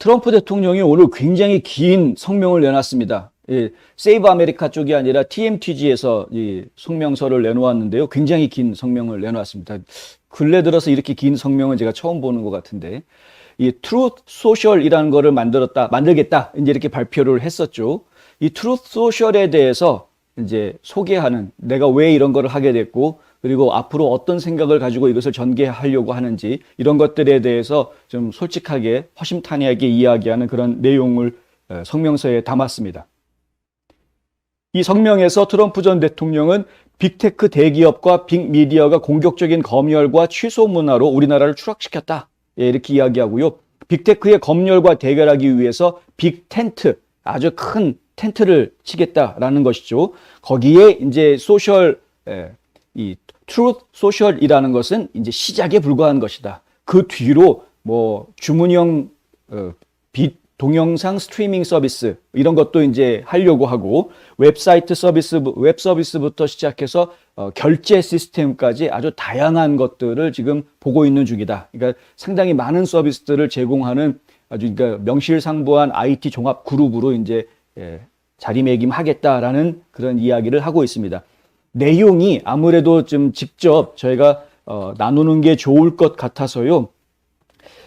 트럼프 대통령이 오늘 굉장히 긴 성명을 내놨습니다. 세이브 아메리카 쪽이 아니라 TMTG에서 이 성명서를 내놓았는데요. 굉장히 긴 성명을 내놓았습니다. 근래 들어서 이렇게 긴 성명은 제가 처음 보는 것 같은데, 이 트루th 소셜이라는 거를 만들겠다, 이제 이렇게 발표를 했었죠. 이 트루th 소셜에 대해서 이제 소개하는, 내가 왜 이런 거를 하게 됐고, 그리고 앞으로 어떤 생각을 가지고 이것을 전개하려고 하는지, 이런 것들에 대해서 좀 솔직하게 허심탄회하게 이야기하는 그런 내용을 성명서에 담았습니다. 이 성명에서 트럼프 전 대통령은 빅테크 대기업과 빅미디어가 공격적인 검열과 취소 문화로 우리나라를 추락시켰다, 이렇게 이야기하고요. 빅테크의 검열과 대결하기 위해서 빅텐트, 아주 큰 텐트를 치겠다라는 것이죠. 거기에 이제 이 트루th 소셜이라는 것은 이제 시작에 불과한 것이다. 그 뒤로 뭐 주문형 동영상 스트리밍 서비스 이런 것도 이제 하려고 하고, 웹 서비스부터 시작해서 결제 시스템까지 아주 다양한 것들을 지금 보고 있는 중이다. 그러니까 상당히 많은 서비스들을 제공하는 아주 그러니까 명실상부한 IT 종합 그룹으로 이제 자리매김하겠다라는 그런 이야기를 하고 있습니다. 내용이 아무래도 좀 직접 저희가 나누는 게 좋을 것 같아서요.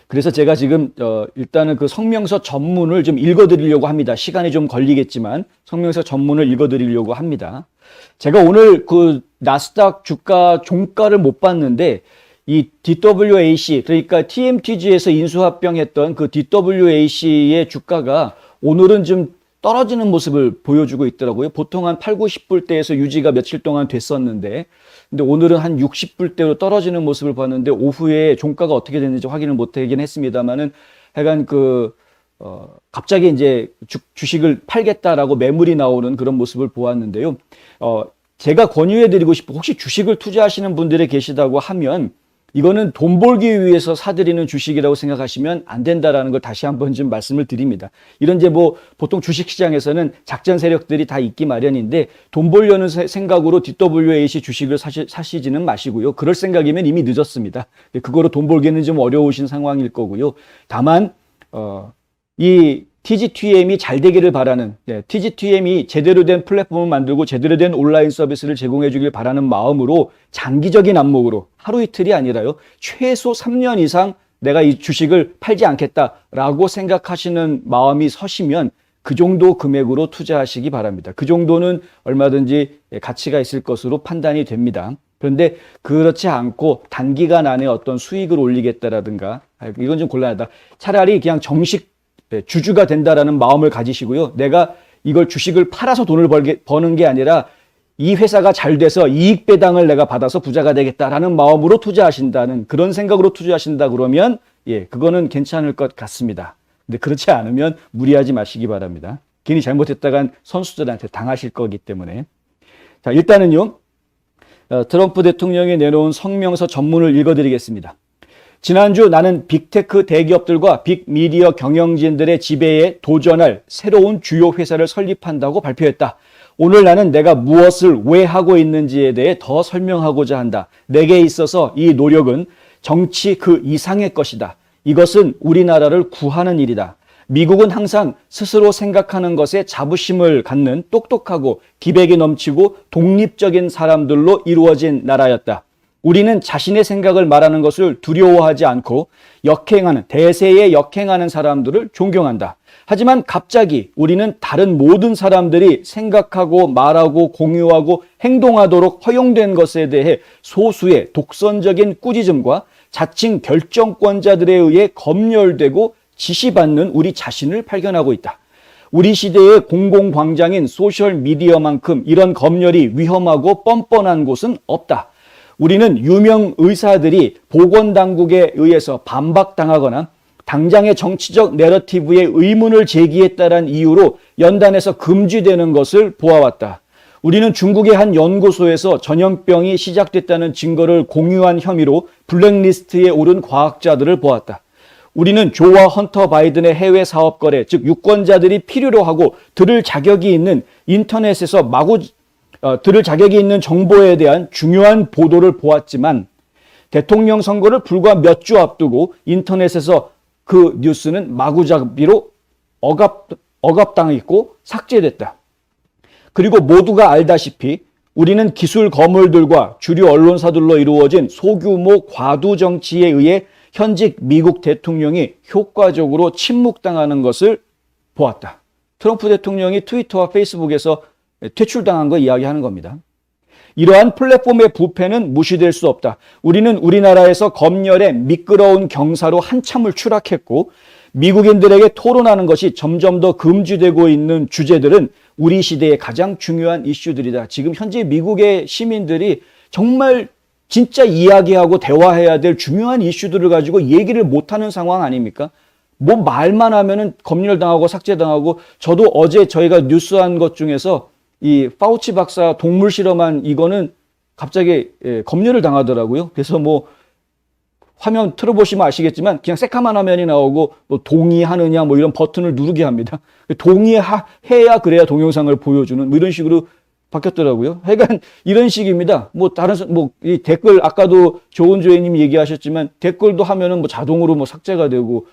그래서 제가 지금 일단은 그 성명서 전문을 좀 읽어드리려고 합니다. 시간이 좀 걸리겠지만 성명서 전문을 읽어드리려고 합니다. 제가 오늘 그 나스닥 주가 종가를 못 봤는데, 이 DWAC, 그러니까 TMTG에서 인수합병했던 그 DWAC의 주가가 오늘은 좀 떨어지는 모습을 보여주고 있더라고요. 보통 한 8, 90불대에서 유지가 며칠 동안 됐었는데, 근데 오늘은 한 60불대로 떨어지는 모습을 봤는데, 오후에 종가가 어떻게 됐는지 확인을 못 하긴 했습니다만은, 하여간 갑자기 이제 주식을 팔겠다라고 매물이 나오는 그런 모습을 보았는데요. 제가 권유해드리고 싶고, 혹시 주식을 투자하시는 분들이 계시다고 하면, 이거는 돈 벌기 위해서 사들이는 주식이라고 생각하시면 안 된다라는 걸 다시 한번 좀 말씀을 드립니다. 이런 이제 뭐 보통 주식시장에서는 작전 세력들이 다 있기 마련인데, 돈 벌려는 생각으로 DWAC 주식을 사시지는 마시고요. 그럴 생각이면 이미 늦었습니다. 그거로 돈 벌기는 좀 어려우신 상황일 거고요. 다만 이 TGTM이 잘 되기를 바라는, TGTM이 제대로 된 플랫폼을 만들고 제대로 된 온라인 서비스를 제공해 주길 바라는 마음으로 장기적인 안목으로, 하루 이틀이 아니라요, 최소 3년 이상 내가 이 주식을 팔지 않겠다라고 생각하시는 마음이 서시면 그 정도 금액으로 투자하시기 바랍니다. 그 정도는 얼마든지 가치가 있을 것으로 판단이 됩니다. 그런데 그렇지 않고 단기간 안에 어떤 수익을 올리겠다라든가, 이건 좀 곤란하다. 차라리 그냥 정식 주주가 된다라는 마음을 가지시고요. 내가 이걸 주식을 팔아서 돈을 버는 게 아니라 이 회사가 잘 돼서 이익 배당을 내가 받아서 부자가 되겠다라는 마음으로 투자하신다는, 그런 생각으로 투자하신다 그러면 그거는 괜찮을 것 같습니다. 근데 그렇지 않으면 무리하지 마시기 바랍니다. 괜히 잘못했다간 선수들한테 당하실 거기 때문에. 자, 일단은요, 트럼프 대통령이 내놓은 성명서 전문을 읽어드리겠습니다. 지난주 나는 빅테크 대기업들과 빅미디어 경영진들의 지배에 도전할 새로운 주요 회사를 설립한다고 발표했다. 오늘 나는 내가 무엇을 왜 하고 있는지에 대해 더 설명하고자 한다. 내게 있어서 이 노력은 정치 그 이상의 것이다. 이것은 우리나라를 구하는 일이다. 미국은 항상 스스로 생각하는 것에 자부심을 갖는 똑똑하고 기백이 넘치고 독립적인 사람들로 이루어진 나라였다. 우리는 자신의 생각을 말하는 것을 두려워하지 않고 대세에 역행하는 사람들을 존경한다. 하지만 갑자기 우리는 다른 모든 사람들이 생각하고 말하고 공유하고 행동하도록 허용된 것에 대해 소수의 독선적인 꾸짖음과 자칭 결정권자들에 의해 검열되고 지시받는 우리 자신을 발견하고 있다. 우리 시대의 공공광장인 소셜미디어만큼 이런 검열이 위험하고 뻔뻔한 곳은 없다. 우리는 유명 의사들이 보건당국에 의해서 반박당하거나 당장의 정치적 내러티브에 의문을 제기했다는 이유로 연단에서 금지되는 것을 보아왔다. 우리는 중국의 한 연구소에서 전염병이 시작됐다는 증거를 공유한 혐의로 블랙리스트에 오른 과학자들을 보았다. 우리는 조와 헌터 바이든의 해외 사업 거래, 즉 유권자들이 필요로 하고 들을 자격이 있는 인터넷에서 들을 자격이 있는 정보에 대한 중요한 보도를 보았지만, 대통령 선거를 불과 몇 주 앞두고 인터넷에서 그 뉴스는 마구잡이로 억압당했고 삭제됐다. 그리고 모두가 알다시피 우리는 기술 거물들과 주류 언론사들로 이루어진 소규모 과도 정치에 의해 현직 미국 대통령이 효과적으로 침묵당하는 것을 보았다. 트럼프 대통령이 트위터와 페이스북에서 퇴출당한 거 이야기하는 겁니다. 이러한 플랫폼의 부패는 무시될 수 없다. 우리는 우리나라에서 검열의 미끄러운 경사로 한참을 추락했고 미국인들에게 토론하는 것이 점점 더 금지되고 있는 주제들은 우리 시대의 가장 중요한 이슈들이다. 지금 현재 미국의 시민들이 정말 진짜 이야기하고 대화해야 될 중요한 이슈들을 가지고 얘기를 못하는 상황 아닙니까? 뭐 말만 하면은 검열당하고 삭제당하고, 저도 어제 저희가 뉴스한 것 중에서 이 파우치 박사 동물 실험한 이거는 갑자기 검열을 당하더라고요. 그래서 뭐 화면 틀어보시면 아시겠지만 그냥 새까만 화면이 나오고 뭐 동의하느냐 뭐 이런 버튼을 누르게 합니다. 동의해야 그래야 동영상을 보여주는 뭐 이런 식으로 바뀌었더라고요. 하여간 이런 식입니다. 뭐 다른 뭐 이 댓글 아까도 조은조혜님이 얘기하셨지만 댓글도 하면은 뭐 자동으로 뭐 삭제가 되고,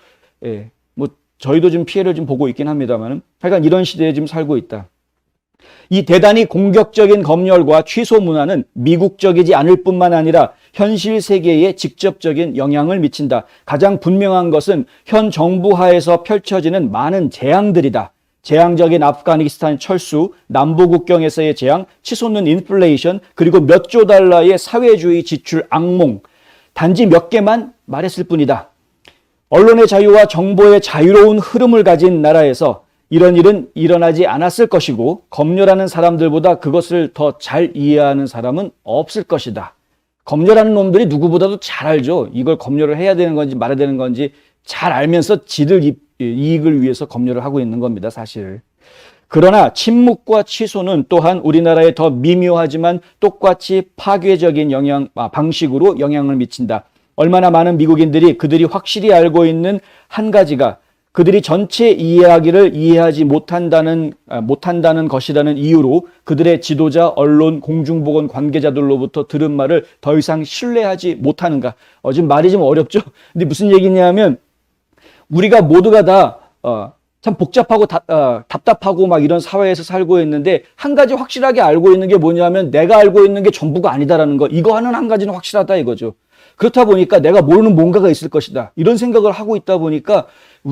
뭐 저희도 지금 피해를 좀 보고 있긴 합니다만은 하여간 이런 시대에 지금 살고 있다. 이 대단히 공격적인 검열과 취소 문화는 미국적이지 않을 뿐만 아니라 현실 세계에 직접적인 영향을 미친다. 가장 분명한 것은 현 정부 하에서 펼쳐지는 많은 재앙들이다. 재앙적인 아프가니스탄 철수, 남부 국경에서의 재앙, 치솟는 인플레이션, 그리고 몇 조 달러의 사회주의 지출 악몽. 단지 몇 개만 말했을 뿐이다. 언론의 자유와 정보의 자유로운 흐름을 가진 나라에서 이런 일은 일어나지 않았을 것이고 검열하는 사람들보다 그것을 더 잘 이해하는 사람은 없을 것이다. 검열하는 놈들이 누구보다도 잘 알죠. 이걸 검열을 해야 되는 건지 말아야 되는 건지 잘 알면서 지들 이익을 위해서 검열을 하고 있는 겁니다, 사실. 그러나 침묵과 취소는 또한 우리나라에 더 미묘하지만 똑같이 파괴적인 방식으로 영향을 미친다. 얼마나 많은 미국인들이 그들이 확실히 알고 있는 한 가지가 그들이 전체 이야기를 이해하지 못한다는 것이라는 이유로 그들의 지도자, 언론, 공중보건 관계자들로부터 들은 말을 더 이상 신뢰하지 못하는가. 지금 말이 좀 어렵죠? 근데 무슨 얘기냐면 우리가 모두가 다 참 복잡하고 답답하고 막 이런 사회에서 살고 있는데 한 가지 확실하게 알고 있는 게 뭐냐면 내가 알고 있는 게 전부가 아니다라는 거. 이거 하는 한 가지는 확실하다 이거죠. 그렇다 보니까 내가 모르는 뭔가가 있을 것이다. 이런 생각을 하고 있다 보니까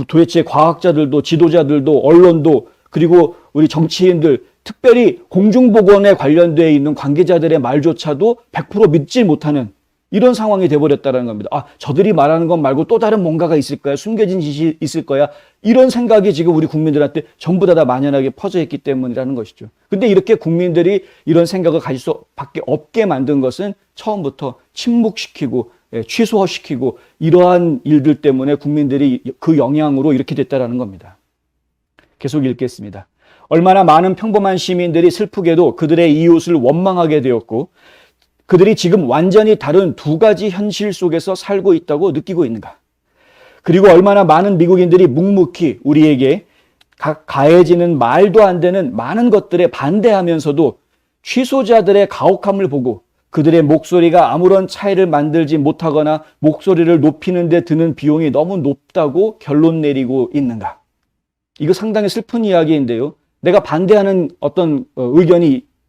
도대체 과학자들도 지도자들도 언론도 그리고 우리 정치인들 특별히 공중보건에 관련되어 있는 관계자들의 말조차도 100% 믿지 못하는 이런 상황이 돼버렸다는 겁니다. 저들이 말하는 것 말고 또 다른 뭔가가 있을 거야. 숨겨진 짓이 있을 거야. 이런 생각이 지금 우리 국민들한테 전부 다 만연하게 퍼져 있기 때문이라는 것이죠. 근데 이렇게 국민들이 이런 생각을 가질 수밖에 없게 만든 것은 처음부터 침묵시키고 취소시키고 이러한 일들 때문에 국민들이 그 영향으로 이렇게 됐다는 겁니다. 계속 읽겠습니다. 얼마나 많은 평범한 시민들이 슬프게도 그들의 이웃을 원망하게 되었고 그들이 지금 완전히 다른 두 가지 현실 속에서 살고 있다고 느끼고 있는가. 그리고 얼마나 많은 미국인들이 묵묵히 우리에게 가해지는 말도 안 되는 많은 것들에 반대하면서도 취소자들의 가혹함을 보고 그들의 목소리가 아무런 차이를 만들지 못하거나 목소리를 높이는 데 드는 비용이 너무 높다고 결론 내리고 있는가. 이거 상당히 슬픈 이야기인데요. 내가 반대하는 어떤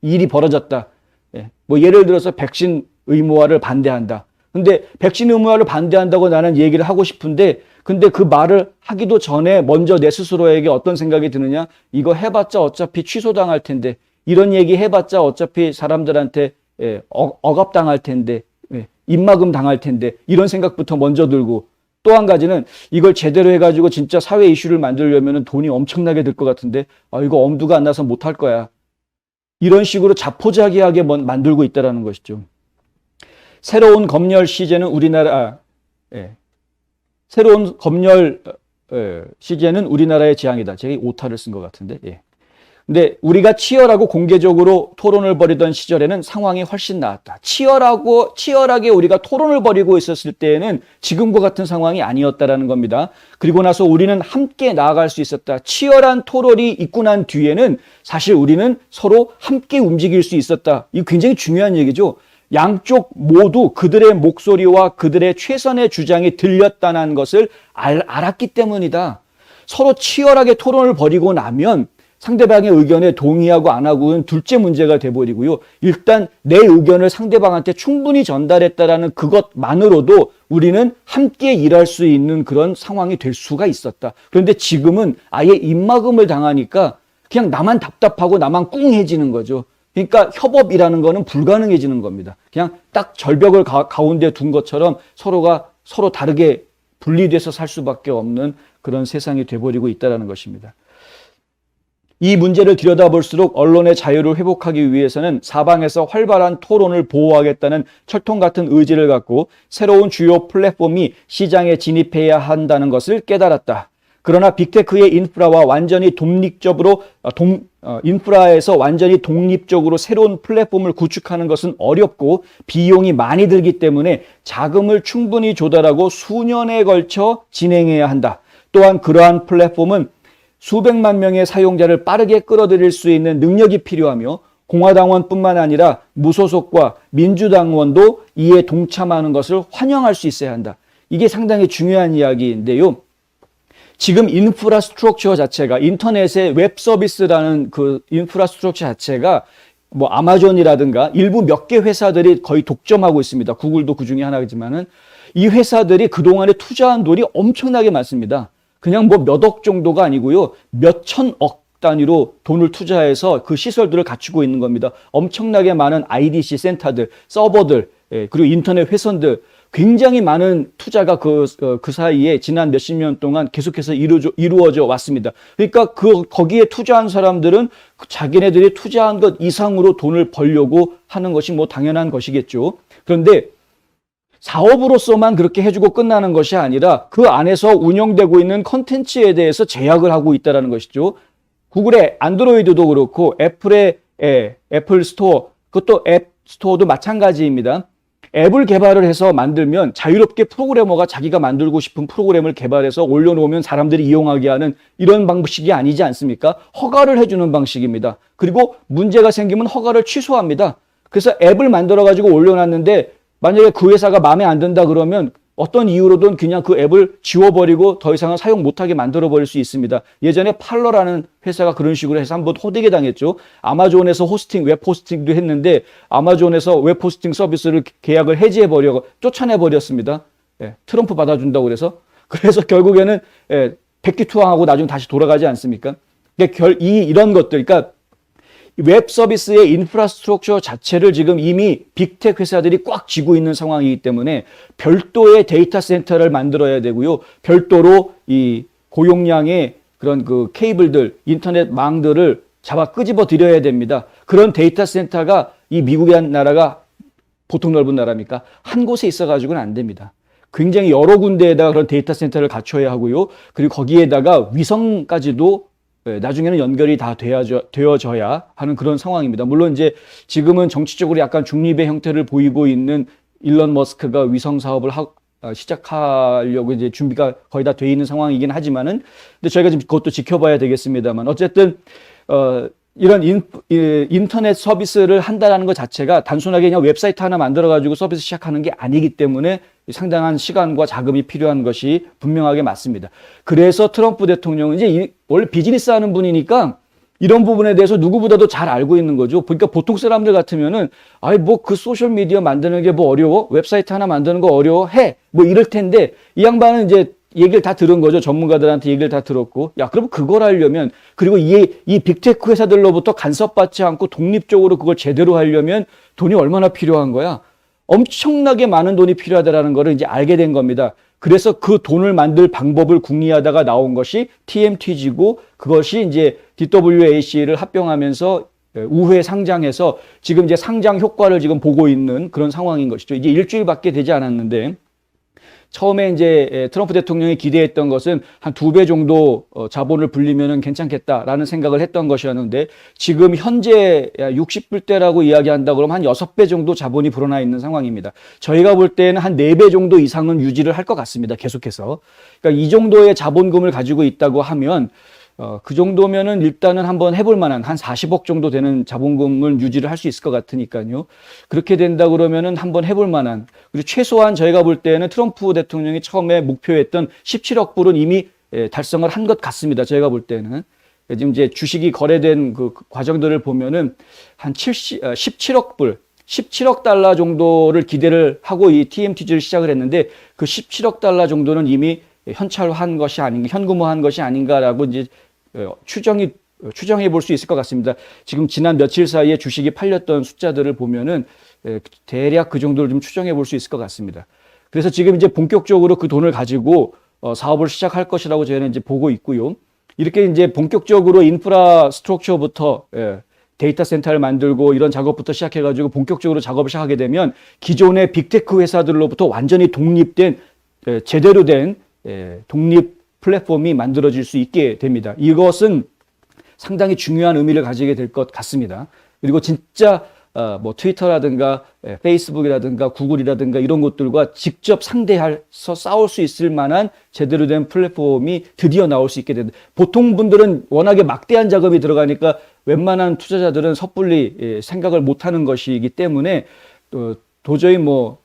일이 벌어졌다. 뭐 예를 들어서 백신 의무화를 반대한다. 근데 백신 의무화를 반대한다고 나는 얘기를 하고 싶은데 근데 그 말을 하기도 전에 먼저 내 스스로에게 어떤 생각이 드느냐. 이거 해봤자 어차피 취소당할 텐데 이런 얘기 해봤자 어차피 사람들한테 억압당할 텐데 입막음 당할 텐데 이런 생각부터 먼저 들고 또 한 가지는 이걸 제대로 해가지고 진짜 사회 이슈를 만들려면 돈이 엄청나게 들 것 같은데 이거 엄두가 안 나서 못할 거야. 이런 식으로 자포자기하게 만들고 있다는 것이죠. 새로운 검열 시제는 우리나라의 재앙이다. 제가 오타를 쓴 것 같은데. 근데 우리가 치열하고 공개적으로 토론을 벌이던 시절에는 상황이 훨씬 나았다. 치열하게 우리가 토론을 벌이고 있었을 때에는 지금과 같은 상황이 아니었다라는 겁니다. 그리고 나서 우리는 함께 나아갈 수 있었다. 치열한 토론이 있고 난 뒤에는 사실 우리는 서로 함께 움직일 수 있었다. 이거 굉장히 중요한 얘기죠. 양쪽 모두 그들의 목소리와 그들의 최선의 주장이 들렸다는 것을 알았기 때문이다. 서로 치열하게 토론을 벌이고 나면 상대방의 의견에 동의하고 안 하고는 둘째 문제가 돼버리고요. 일단 내 의견을 상대방한테 충분히 전달했다라는 그것만으로도 우리는 함께 일할 수 있는 그런 상황이 될 수가 있었다. 그런데 지금은 아예 입막음을 당하니까 그냥 나만 답답하고 나만 꿍해지는 거죠. 그러니까 협업이라는 거는 불가능해지는 겁니다. 그냥 딱 절벽을 가운데 둔 것처럼 서로가 서로 다르게 분리돼서 살 수밖에 없는 그런 세상이 돼버리고 있다는 것입니다. 이 문제를 들여다볼수록 언론의 자유를 회복하기 위해서는 사방에서 활발한 토론을 보호하겠다는 철통 같은 의지를 갖고 새로운 주요 플랫폼이 시장에 진입해야 한다는 것을 깨달았다. 그러나 빅테크의 인프라에서 완전히 독립적으로 새로운 플랫폼을 구축하는 것은 어렵고 비용이 많이 들기 때문에 자금을 충분히 조달하고 수년에 걸쳐 진행해야 한다. 또한 그러한 플랫폼은 수백만 명의 사용자를 빠르게 끌어들일 수 있는 능력이 필요하며 공화당원뿐만 아니라 무소속과 민주당원도 이에 동참하는 것을 환영할 수 있어야 한다. 이게 상당히 중요한 이야기인데요. 지금 인프라스트럭처 자체가 인터넷의 웹 서비스라는 그 인프라스트럭처 자체가 뭐 아마존이라든가 일부 몇 개 회사들이 거의 독점하고 있습니다. 구글도 그 중에 하나지만은 이 회사들이 그동안에 투자한 돈이 엄청나게 많습니다. 그냥 뭐 몇 억 정도가 아니고요. 몇 천억 단위로 돈을 투자해서 그 시설들을 갖추고 있는 겁니다. 엄청나게 많은 IDC 센터들, 서버들, 그리고 인터넷 회선들, 굉장히 많은 투자가 그 사이에 지난 몇십 년 동안 계속해서 이루어져 왔습니다. 그러니까 거기에 투자한 사람들은 자기네들이 투자한 것 이상으로 돈을 벌려고 하는 것이 뭐 당연한 것이겠죠. 그런데 사업으로서만 그렇게 해주고 끝나는 것이 아니라 그 안에서 운영되고 있는 컨텐츠에 대해서 제약을 하고 있다는 것이죠. 구글의 안드로이드도 그렇고 애플의 애플 스토어, 그것도 앱 스토어도 마찬가지입니다. 앱을 개발을 해서 만들면 자유롭게 프로그래머가 자기가 만들고 싶은 프로그램을 개발해서 올려놓으면 사람들이 이용하게 하는 이런 방식이 아니지 않습니까? 허가를 해주는 방식입니다. 그리고 문제가 생기면 허가를 취소합니다. 그래서 앱을 만들어가지고 올려놨는데 만약에 그 회사가 마음에 안 든다 그러면 어떤 이유로든 그냥 그 앱을 지워버리고 더 이상은 사용 못하게 만들어버릴 수 있습니다. 예전에 팔러라는 회사가 그런 식으로 해서 한번 호되게 당했죠. 아마존에서 웹 호스팅도 했는데 아마존에서 웹 호스팅 서비스를 계약을 해지해버려 쫓아내버렸습니다. 트럼프 받아준다고 그래서 결국에는 백기투항하고 나중에 다시 돌아가지 않습니까? 이런 것들, 그러니까 웹 서비스의 인프라스트럭처 자체를 지금 이미 빅테크 회사들이 꽉 쥐고 있는 상황이기 때문에 별도의 데이터 센터를 만들어야 되고요. 별도로 이 고용량의 그런 그 케이블들, 인터넷 망들을 잡아 끄집어 드려야 됩니다. 그런 데이터 센터가 이 미국이라는 나라가 보통 넓은 나라입니까? 한 곳에 있어가지고는 안 됩니다. 굉장히 여러 군데에다가 그런 데이터 센터를 갖춰야 하고요. 그리고 거기에다가 위성까지도 나중에는 연결이 다 되어져야 하는 그런 상황입니다. 물론 이제 지금은 정치적으로 약간 중립의 형태를 보이고 있는 일론 머스크가 위성 사업을 시작하려고 이제 준비가 거의 다 돼 있는 상황이긴 하지만은, 근데 저희가 지금 그것도 지켜봐야 되겠습니다만, 어쨌든 이런 인터넷 서비스를 한다는 것 자체가 단순하게 그냥 웹사이트 하나 만들어가지고 서비스 시작하는 게 아니기 때문에 상당한 시간과 자금이 필요한 것이 분명하게 맞습니다. 그래서 트럼프 대통령은 이제 원래 비즈니스 하는 분이니까 이런 부분에 대해서 누구보다도 잘 알고 있는 거죠. 그러니까 보통 사람들 같으면은, 뭐 그 소셜미디어 만드는 게 뭐 어려워? 웹사이트 하나 만드는 거 어려워? 뭐 이럴 텐데, 이 양반은 이제 얘기를 다 들은 거죠. 전문가들한테 얘기를 다 들었고. 그럼 그걸 하려면, 그리고 이 빅테크 회사들로부터 간섭받지 않고 독립적으로 그걸 제대로 하려면 돈이 얼마나 필요한 거야? 엄청나게 많은 돈이 필요하다는 거를 이제 알게 된 겁니다. 그래서 그 돈을 만들 방법을 궁리하다가 나온 것이 TMTG고, 그것이 이제 DWAC를 합병하면서 우회 상장해서 지금 이제 상장 효과를 지금 보고 있는 그런 상황인 것이죠. 이제 일주일밖에 되지 않았는데, 처음에 이제 트럼프 대통령이 기대했던 것은 한 2배 정도 자본을 불리면은 괜찮겠다라는 생각을 했던 것이었는데, 지금 현재 60불대라고 이야기한다 그러면 한 6배 정도 자본이 불어나 있는 상황입니다. 저희가 볼 때는 한 4배 정도 이상은 유지를 할 것 같습니다. 계속해서. 그러니까 이 정도의 자본금을 가지고 있다고 하면 그 정도면은 일단은 한번 해볼 만한 한 40억 정도 되는 자본금을 유지를 할 수 있을 것 같으니까요. 그렇게 된다 그러면은 한번 해볼 만한, 그리고 최소한 저희가 볼 때는 트럼프 대통령이 처음에 목표했던 17억 불은 이미 달성을 한 것 같습니다. 저희가 볼 때는. 지금 이제 주식이 거래된 그 과정들을 보면은 한 17억 불, 17억 달러 정도를 기대를 하고 이 TMTG를 시작을 했는데 그 17억 달러 정도는 이미 현찰화한 것이 아닌가, 현금화한 것이 아닌가라고 이제 추정해 볼 수 있을 것 같습니다. 지금 지난 며칠 사이에 주식이 팔렸던 숫자들을 보면은 대략 그 정도를 좀 추정해 볼 수 있을 것 같습니다. 그래서 지금 이제 본격적으로 그 돈을 가지고 사업을 시작할 것이라고 저희는 이제 보고 있고요. 이렇게 이제 본격적으로 인프라 스트럭처부터 데이터 센터를 만들고 이런 작업부터 시작해가지고 본격적으로 작업을 시작하게 되면 기존의 빅테크 회사들로부터 완전히 독립된 제대로 된 독립 플랫폼이 만들어질 수 있게 됩니다. 이것은 상당히 중요한 의미를 가지게 될 것 같습니다. 그리고 진짜 뭐 트위터라든가 페이스북이라든가 구글이라든가 이런 것들과 직접 상대해서 싸울 수 있을 만한 제대로 된 플랫폼이 드디어 나올 수 있게 된다. 보통 분들은 워낙에 막대한 자금이 들어가니까 웬만한 투자자들은 섣불리 생각을 못하는 것이기 때문에 도저히 뭐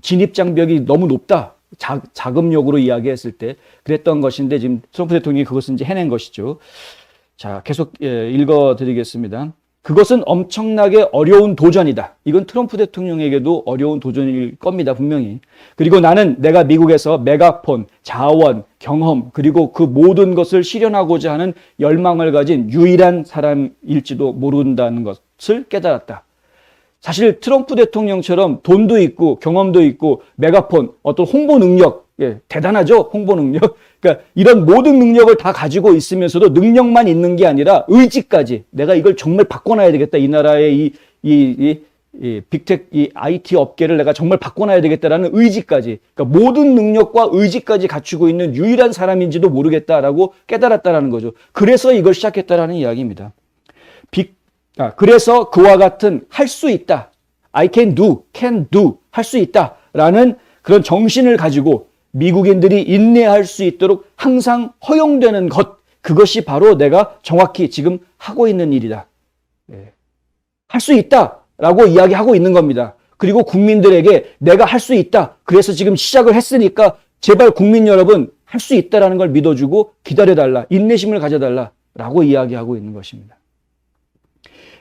진입 장벽이 너무 높다. 자금력으로 이야기했을 때 그랬던 것인데 지금 트럼프 대통령이 그것을 이제 해낸 것이죠. 자, 계속 읽어드리겠습니다. 그것은 엄청나게 어려운 도전이다. 이건 트럼프 대통령에게도 어려운 도전일 겁니다, 분명히. 그리고 나는 내가 미국에서 메가폰, 자원, 경험, 그리고 그 모든 것을 실현하고자 하는 열망을 가진 유일한 사람일지도 모른다는 것을 깨달았다. 사실 트럼프 대통령처럼 돈도 있고 경험도 있고 메가폰, 어떤 홍보 능력, 대단하죠? 홍보 능력. 그러니까 이런 모든 능력을 다 가지고 있으면서도 능력만 있는 게 아니라 의지까지 내가 이걸 정말 바꿔놔야 되겠다. 이 나라의 이 빅텍, 이 IT 업계를 내가 정말 바꿔놔야 되겠다라는 의지까지. 그러니까 모든 능력과 의지까지 갖추고 있는 유일한 사람인지도 모르겠다라고 깨달았다라는 거죠. 그래서 이걸 시작했다라는 이야기입니다. 그래서 그와 같은 할 수 있다. I can do, 할 수 있다라는 그런 정신을 가지고 미국인들이 인내할 수 있도록 항상 허용되는 것, 그것이 바로 내가 정확히 지금 하고 있는 일이다. 할 수 있다라고 이야기하고 있는 겁니다. 그리고 국민들에게 내가 할 수 있다. 그래서 지금 시작을 했으니까 제발 국민 여러분 할 수 있다라는 걸 믿어주고 기다려달라. 인내심을 가져달라라고 이야기하고 있는 것입니다.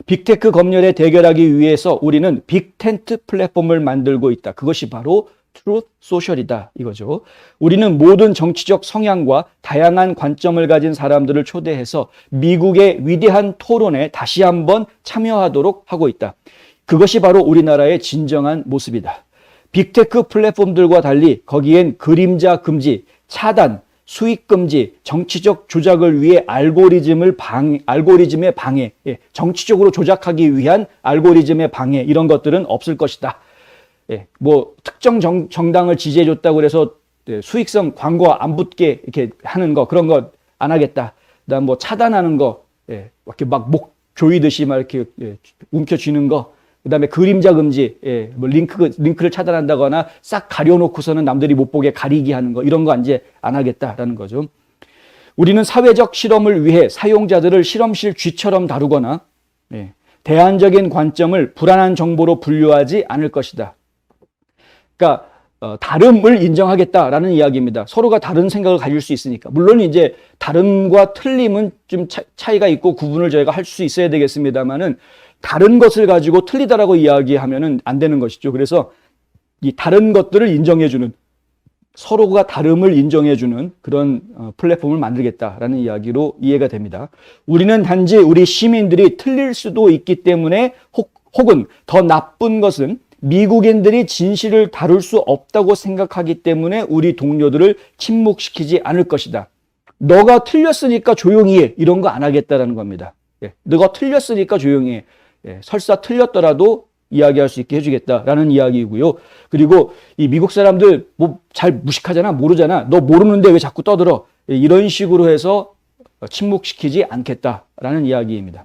빅테크 검열에 대결하기 위해서 우리는 빅텐트 플랫폼을 만들고 있다. 그것이 바로 트루th 소셜이다 이거죠. 우리는 모든 정치적 성향과 다양한 관점을 가진 사람들을 초대해서 미국의 위대한 토론에 다시 한번 참여하도록 하고 있다. 그것이 바로 우리나라의 진정한 모습이다. 빅테크 플랫폼들과 달리 거기엔 그림자 금지, 차단, 수익 금지, 정치적 조작을 위해 알고리즘의 방해, 정치적으로 조작하기 위한 알고리즘의 방해, 이런 것들은 없을 것이다. 뭐 특정 정당을 지지해줬다고 그래서 수익성 광고 안 붙게 이렇게 하는 거, 그런 거 안 하겠다. 그다음 뭐 차단하는 거, 이렇게 막 목 조이듯이 막 이렇게 움켜쥐는 거. 그다음에 그림자 금지, 뭐 링크를 차단한다거나 싹 가려놓고서는 남들이 못 보게 가리기 하는 거, 이런 거 이제 안 하겠다라는 거죠. 우리는 사회적 실험을 위해 사용자들을 실험실 쥐처럼 다루거나 대안적인 관점을 불안한 정보로 분류하지 않을 것이다. 그러니까 다름을 인정하겠다라는 이야기입니다. 서로가 다른 생각을 가질 수 있으니까. 물론 이제 다름과 틀림은 좀 차이가 있고 구분을 저희가 할 수 있어야 되겠습니다만은 다른 것을 가지고 틀리다라고 이야기하면은 안 되는 것이죠. 그래서 이 다른 것들을 인정해주는, 서로가 다름을 인정해주는 그런 플랫폼을 만들겠다라는 이야기로 이해가 됩니다. 우리는 단지 우리 시민들이 틀릴 수도 있기 때문에 혹은 더 나쁜 것은 미국인들이 진실을 다룰 수 없다고 생각하기 때문에 우리 동료들을 침묵시키지 않을 것이다. 너가 틀렸으니까 조용히 해. 이런 거 안 하겠다라는 겁니다. 너가 틀렸으니까 조용히 해. 설사 틀렸더라도 이야기할 수 있게 해주겠다라는 이야기이고요. 그리고 이 미국 사람들 뭐 잘 무식하잖아, 모르잖아. 너 모르는데 왜 자꾸 떠들어? 이런 식으로 해서 침묵시키지 않겠다라는 이야기입니다.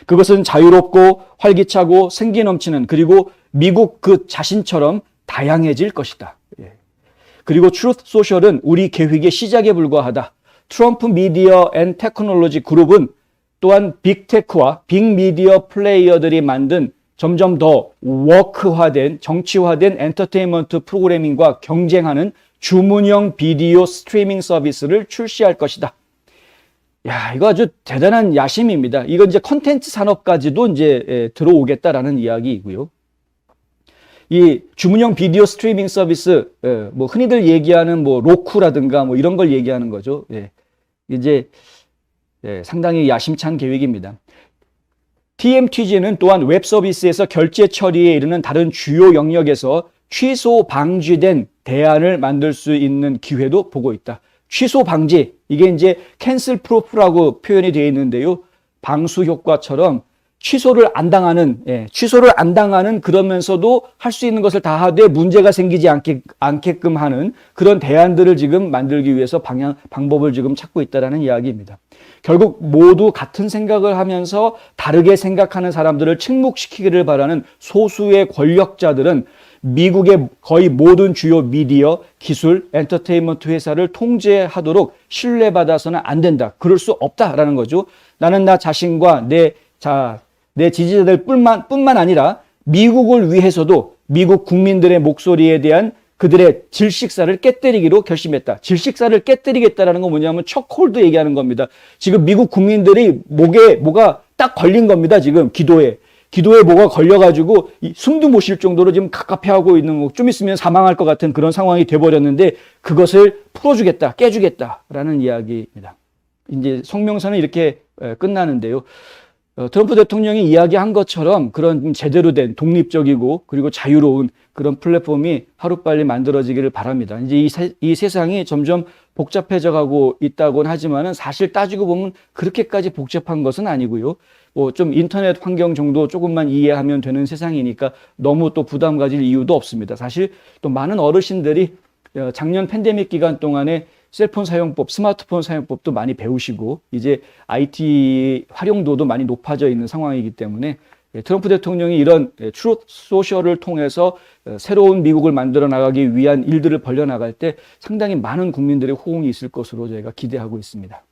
그것은 자유롭고 활기차고 생기 넘치는, 그리고 미국 그 자신처럼 다양해질 것이다. 그리고 트루th 소셜은 우리 계획의 시작에 불과하다. 트럼프 미디어 앤 테크놀로지 그룹은 또한 빅테크와 빅미디어 플레이어들이 만든 점점 더 워크화된, 정치화된 엔터테인먼트 프로그래밍과 경쟁하는 주문형 비디오 스트리밍 서비스를 출시할 것이다. 야, 이거 아주 대단한 야심입니다. 이거 이제 컨텐츠 산업까지도 이제 들어오겠다라는 이야기이고요. 이 주문형 비디오 스트리밍 서비스, 뭐 흔히들 얘기하는 뭐 로쿠라든가 뭐 이런 걸 얘기하는 거죠. 이제 상당히 야심찬 계획입니다. TMTG는 또한 웹 서비스에서 결제 처리에 이르는 다른 주요 영역에서 취소 방지된 대안을 만들 수 있는 기회도 보고 있다. 취소 방지, 이게 이제 캔슬 프루프라고 표현이 되어 있는데요. 방수 효과처럼 취소를 안 당하는 그러면서도 할 수 있는 것을 다 하되 문제가 생기지 않게끔 하는 그런 대안들을 지금 만들기 위해서 방법을 지금 찾고 있다는 이야기입니다. 결국 모두 같은 생각을 하면서 다르게 생각하는 사람들을 침묵시키기를 바라는 소수의 권력자들은 미국의 거의 모든 주요 미디어, 기술, 엔터테인먼트 회사를 통제하도록 신뢰받아서는 안 된다. 그럴 수 없다라는 거죠. 나는 나 자신과 내 지지자들 뿐만 아니라 미국을 위해서도 미국 국민들의 목소리에 대한 그들의 질식사를 깨뜨리기로 결심했다. 질식사를 깨뜨리겠다라는 건 뭐냐면 척홀드 얘기하는 겁니다. 지금 미국 국민들이 목에 뭐가 딱 걸린 겁니다. 지금 기도에 뭐가 걸려가지고 숨도 못 쉴 정도로 지금 갑갑해하고 있는 거, 좀 있으면 사망할 것 같은 그런 상황이 돼버렸는데 그것을 풀어주겠다, 깨주겠다라는 이야기입니다. 이제 성명서는 이렇게 끝나는데요. 트럼프 대통령이 이야기한 것처럼 그런 제대로 된 독립적이고 그리고 자유로운 그런 플랫폼이 하루빨리 만들어지기를 바랍니다. 이제 이 세상이 점점 복잡해져 가고 있다고는 하지만은 사실 따지고 보면 그렇게까지 복잡한 것은 아니고요. 뭐 좀 인터넷 환경 정도 조금만 이해하면 되는 세상이니까 너무 또 부담 가질 이유도 없습니다. 사실 또 많은 어르신들이 작년 팬데믹 기간 동안에 셀폰 사용법, 스마트폰 사용법도 많이 배우시고 이제 IT 활용도도 많이 높아져 있는 상황이기 때문에 트럼프 대통령이 이런 트루th 소셜을 통해서 새로운 미국을 만들어 나가기 위한 일들을 벌려나갈 때 상당히 많은 국민들의 호응이 있을 것으로 저희가 기대하고 있습니다.